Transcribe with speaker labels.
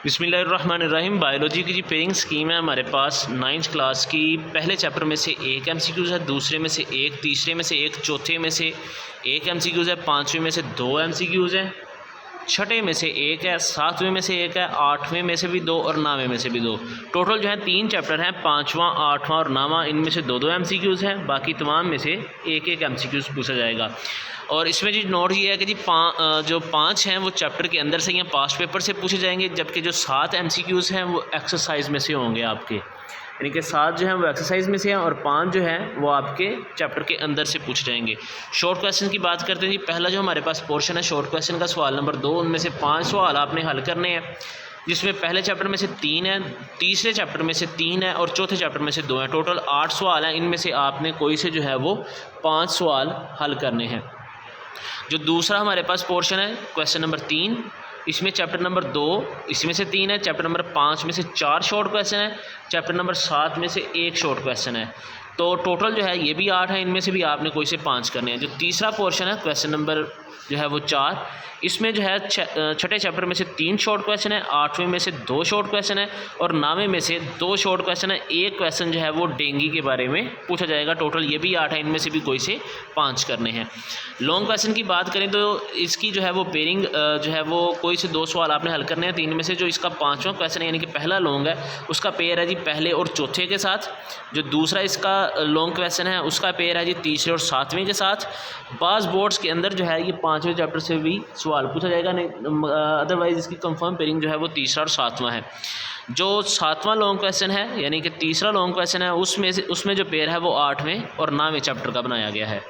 Speaker 1: बिस्मिल्लाहिर्रहमानिर्रहीम। बायोलॉजी की जी pairing scheme है हमारे पास 9th क्लास की। पहले चैप्टर में से एक एमसीक्यूज़ है, दूसरे में से एक, तीसरे में से एक, चौथे में से एक एमसीक्यूज़ है, पाँचवें में से दो एमसीक्यूज़ हैं, छठे में से एक है, सातवें में से एक है, आठवें में से भी दो और नौवें में से भी दो। टोटल जो है 3 चैप्टर हैं, पाँचवां, आठवां और नौवां। इनमें से दो दो एमसीक्यूज़ हैं, बाकी तमाम में से एक एक एमसीक्यूज़ पूछा जाएगा। और इसमें जी नोट ये है कि जी जो 5 हैं वो चैप्टर के अंदर से या पास्ट पेपर से पूछे जाएंगे, जबकि जो 7 एमसीक्यूज़ हैं वो एक्सरसाइज में से होंगे आपके, यानी कि 7 जो हैं वो एक्सरसाइज में से हैं और 5 जो हैं वो आपके चैप्टर के अंदर से पूछ जाएंगे। शॉर्ट क्वेश्चन की बात करते हैं जी। पहला जो हमारे पास पोर्शन है शॉर्ट क्वेश्चन का, सवाल नंबर 2, उनमें से 5 सवाल आपने हल करने हैं, जिसमें पहले चैप्टर में से 3 है, तीसरे चैप्टर में से 3 है और चौथे चैप्टर में से 2 हैं। टोटल 8 सवाल हैं। इनमें से आपने कोई से जो है वो 5 सवाल हल करने हैं। जो दूसरा हमारे पास पोर्शन है क्वेश्चन नंबर 3, इसमें चैप्टर नंबर 2 इसमें से 3 है, चैप्टर नंबर 5 में से 4 शॉर्ट क्वेश्चन है, चैप्टर नंबर 7 में से 1 शॉर्ट क्वेश्चन है। तो टोटल जो है ये भी 8 है, इनमें से भी आपने कोई से 5 करने हैं। जो तीसरा पोर्शन है क्वेश्चन नंबर जो है वो 4, इसमें जो है छठे चैप्टर में से 3 शॉर्ट क्वेश्चन है, आठवें में से 2 शॉर्ट क्वेश्चन है और नौवें में से 2 शॉर्ट क्वेश्चन है। एक क्वेश्चन जो है वो डेंगू के बारे में पूछा जाएगा। टोटल ये भी 8 है, इनमें से भी कोई से 5 करने हैं। लॉन्ग क्वेश्चन की बात करें तो इसकी जो है वो पेयरिंग जो है वो कोई से 2 सवाल आपने हल करने हैं। 3 में से जो इसका 5वां क्वेश्चन है यानी कि पहला लॉन्ग है उसका पेयर है जी पहले और चौथे के साथ। जो दूसरा इसका लॉन्ग क्वेश्चन है उसका पेयर है जी तीसरे और 7वें के साथ। बाज़ बोर्ड्स के अंदर जो है ये 5वें चैप्टर से भी सवाल पूछा जाएगा, नहीं अदरवाइज़ इसकी कंफर्म पेयरिंग जो है वो तीसरा और 7वां है। जो 7वां लॉन्ग क्वेश्चन है यानी कि तीसरा लॉन्ग क्वेश्चन है उसमें जो पेयर है वो 8वें और 9वें चैप्टर का बनाया गया है।